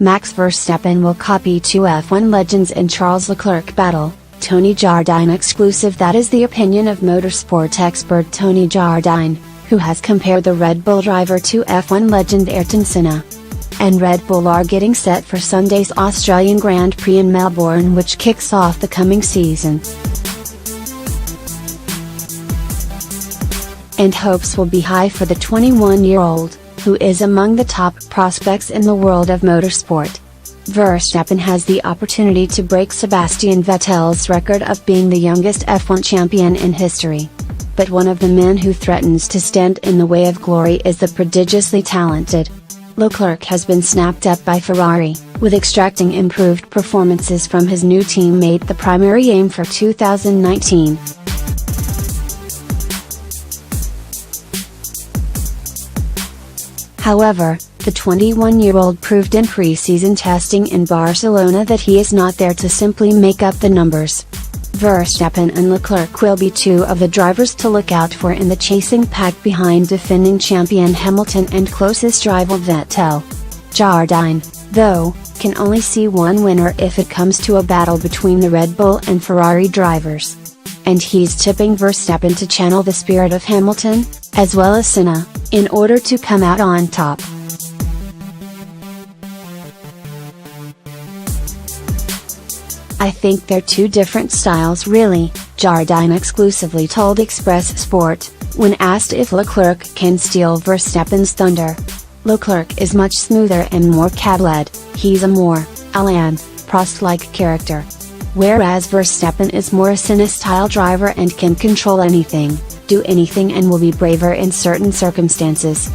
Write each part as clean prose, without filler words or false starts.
Max Verstappen will copy two F1 legends in Charles Leclerc battle. Tony Jardine exclusive. That is the opinion of motorsport expert Tony Jardine, who has compared the Red Bull driver to F1 legend Ayrton Senna. And Red Bull are getting set for Sunday's Australian Grand Prix in Melbourne, which kicks off the coming season. And hopes will be high for the 21-year-old, who is among the top prospects in the world of motorsport. Verstappen has the opportunity to break Sebastian Vettel's record of being the youngest F1 champion in history. But one of the men who threatens to stand in the way of glory is the prodigiously talented Leclerc. Has been snapped up by Ferrari, with extracting improved performances from his new teammate the primary aim for 2019. However, the 21-year-old proved in pre-season testing in Barcelona that he is not there to simply make up the numbers. Verstappen and Leclerc will be two of the drivers to look out for in the chasing pack behind defending champion Hamilton and closest rival Vettel. Jardine, though, can only see one winner if it comes to a battle between the Red Bull and Ferrari drivers. And he's tipping Verstappen to channel the spirit of Hamilton, as well as Senna, in order to come out on top. I think they're two different styles really, Jardine exclusively told Express Sport, when asked if Leclerc can steal Verstappen's thunder. Leclerc is much smoother and more cat-led, he's a more Alain Prost-like character. Whereas Verstappen is more a Senna-style driver and can control anything, do anything, and will be braver in certain circumstances.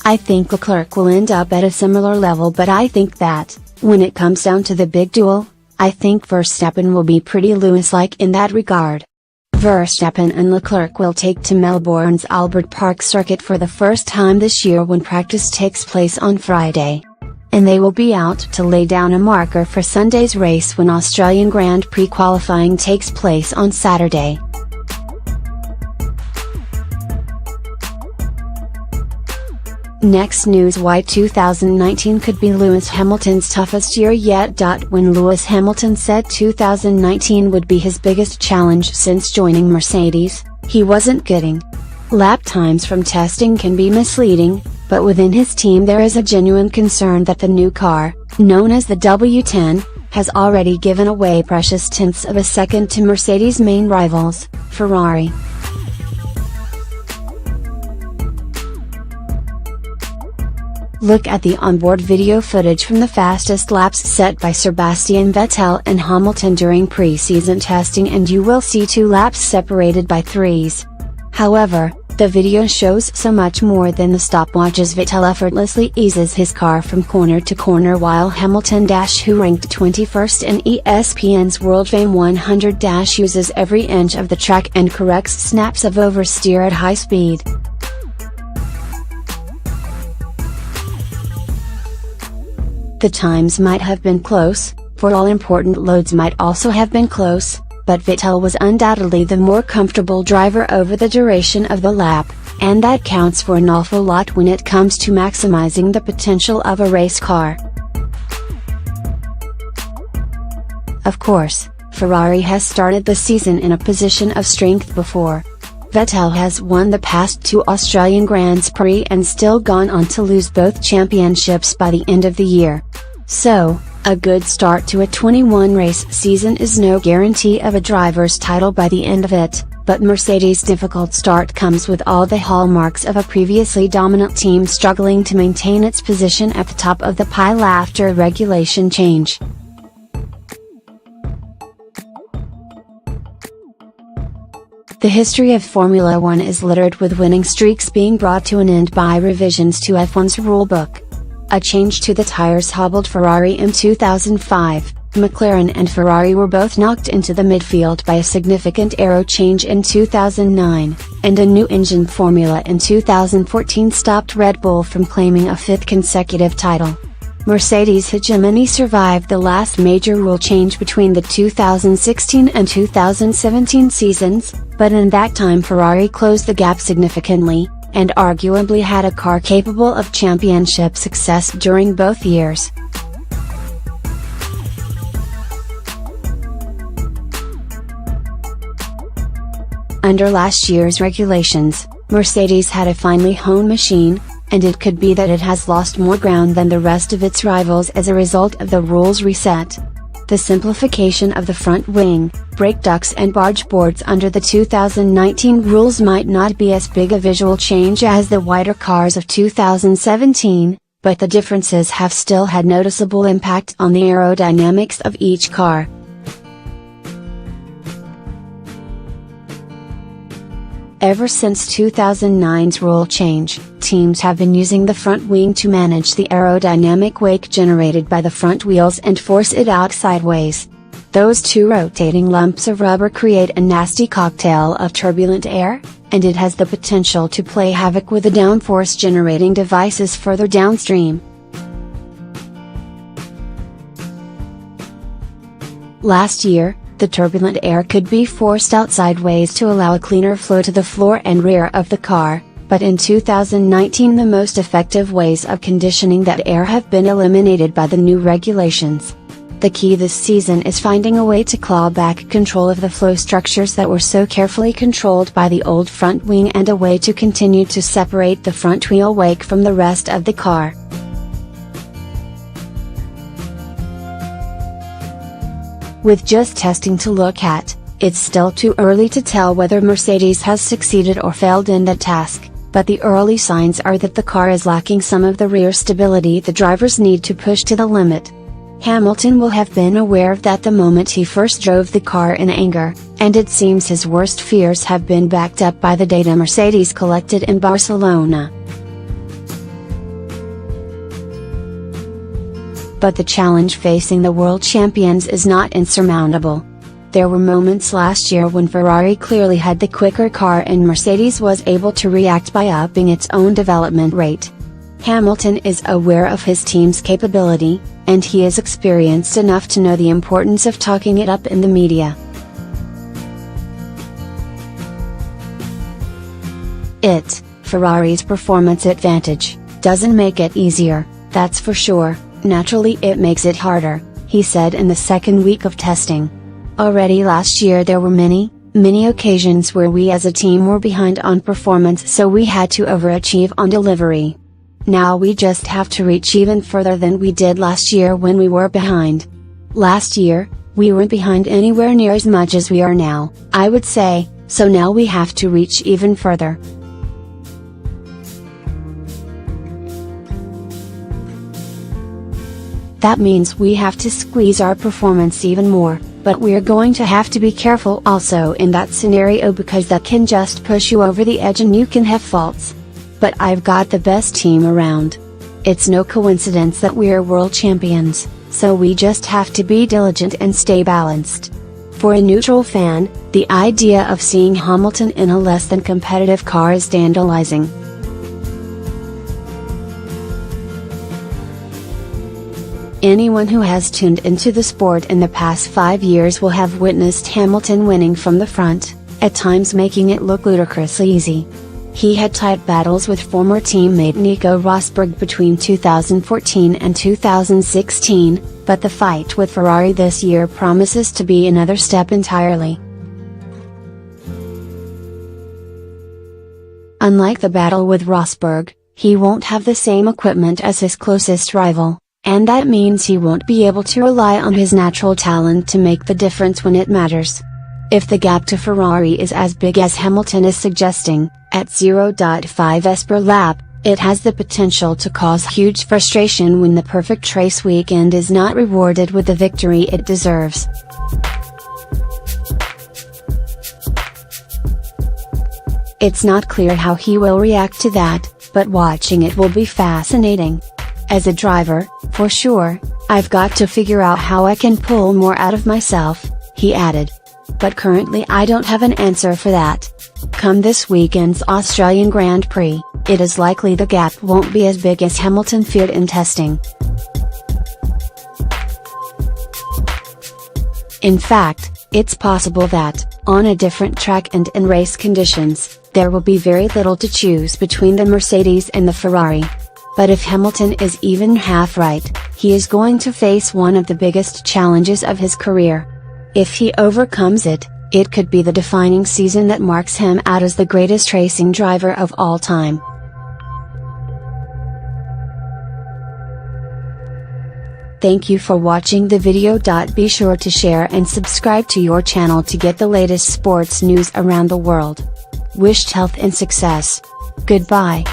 I think Leclerc will end up at a similar level, but I think that, when it comes down to the big duel, I think Verstappen will be pretty Lewis-like in that regard. Verstappen and Leclerc will take to Melbourne's Albert Park circuit for the first time this year when practice takes place on Friday. And they will be out to lay down a marker for Sunday's race when Australian Grand Prix qualifying takes place on Saturday. Next news: why 2019 could be Lewis Hamilton's toughest year yet. When Lewis Hamilton said 2019 would be his biggest challenge since joining Mercedes, he wasn't kidding. Lap times from testing can be misleading, but within his team there is a genuine concern that the new car, known as the W10, has already given away precious tenths of a second to Mercedes' main rivals, Ferrari. Look at the onboard video footage from the fastest laps set by Sebastian Vettel and Hamilton during pre-season testing, and you will see 2 laps separated by 3s. However, the video shows so much more than the stopwatches. Vettel effortlessly eases his car from corner to corner, while Hamilton, who ranked 21st in ESPN's World Fame 100, uses every inch of the track and corrects snaps of oversteer at high speed. The times might have been close, for all important loads might also have been close, but Vettel was undoubtedly the more comfortable driver over the duration of the lap, and that counts for an awful lot when it comes to maximizing the potential of a race car. Of course, Ferrari has started the season in a position of strength before. Vettel has won the past 2 Australian Grand Prix and still gone on to lose both championships by the end of the year. So, a good start to a 21-race season is no guarantee of a driver's title by the end of it, but Mercedes' difficult start comes with all the hallmarks of a previously dominant team struggling to maintain its position at the top of the pile after a regulation change. The history of Formula One is littered with winning streaks being brought to an end by revisions to F1's rulebook. A change to the tires hobbled Ferrari in 2005, McLaren and Ferrari were both knocked into the midfield by a significant aero change in 2009, and a new engine formula in 2014 stopped Red Bull from claiming a 5th consecutive title. Mercedes' hegemony survived the last major rule change between the 2016 and 2017 seasons, but in that time Ferrari closed the gap significantly, and arguably had a car capable of championship success during both years. Under last year's regulations, Mercedes had a finely honed machine, and it could be that it has lost more ground than the rest of its rivals as a result of the rules reset. The simplification of the front wing, brake ducts and barge boards under the 2019 rules might not be as big a visual change as the wider cars of 2017, but the differences have still had noticeable impact on the aerodynamics of each car. Ever since 2009's rule change, teams have been using the front wing to manage the aerodynamic wake generated by the front wheels and force it out sideways. Those two rotating lumps of rubber create a nasty cocktail of turbulent air, and it has the potential to play havoc with the downforce generating devices further downstream. Last year, the turbulent air could be forced out sideways to allow a cleaner flow to the floor and rear of the car, but in 2019 the most effective ways of conditioning that air have been eliminated by the new regulations. The key this season is finding a way to claw back control of the flow structures that were so carefully controlled by the old front wing and a way to continue to separate the front wheel wake from the rest of the car. With just testing to look at, it's still too early to tell whether Mercedes has succeeded or failed in that task, but the early signs are that the car is lacking some of the rear stability the drivers need to push to the limit. Hamilton will have been aware of that the moment he first drove the car in anger, and it seems his worst fears have been backed up by the data Mercedes collected in Barcelona. But the challenge facing the world champions is not insurmountable. There were moments last year when Ferrari clearly had the quicker car and Mercedes was able to react by upping its own development rate. Hamilton is aware of his team's capability, and he is experienced enough to know the importance of talking it up in the media. Ferrari's performance advantage, doesn't make it easier, that's for sure. Naturally it makes it harder, he said in the second week of testing. Already last year there were many occasions where we as a team were behind on performance, so we had to overachieve on delivery. Now we just have to reach even further than we did last year when we were behind. Last year, we weren't behind anywhere near as much as we are now, I would say, so now we have to reach even further. That means we have to squeeze our performance even more, but we're going to have to be careful also in that scenario because that can just push you over the edge and you can have faults. But I've got the best team around. It's no coincidence that we're world champions, so we just have to be diligent and stay balanced. For a neutral fan, the idea of seeing Hamilton in a less than competitive car is scandalizing. Anyone who has tuned into the sport in the past 5 years will have witnessed Hamilton winning from the front, at times making it look ludicrously easy. He had tight battles with former teammate Nico Rosberg between 2014 and 2016, but the fight with Ferrari this year promises to be another step entirely. Unlike the battle with Rosberg, he won't have the same equipment as his closest rival, and that means he won't be able to rely on his natural talent to make the difference when it matters. If the gap to Ferrari is as big as Hamilton is suggesting, at 0.5s per lap, it has the potential to cause huge frustration when the perfect race weekend is not rewarded with the victory it deserves. It's not clear how he will react to that, but watching it will be fascinating. As a driver, for sure, I've got to figure out how I can pull more out of myself, he added. But currently I don't have an answer for that. Come this weekend's Australian Grand Prix, it is likely the gap won't be as big as Hamilton feared in testing. In fact, it's possible that, on a different track and in race conditions, there will be very little to choose between the Mercedes and the Ferrari. But if Hamilton is even half right, he is going to face one of the biggest challenges of his career. If he overcomes it, it could be the defining season that marks him out as the greatest racing driver of all time. Thank you for watching the video. Be sure to share and subscribe to your channel to get the latest sports news around the world. Wished health and success. Goodbye.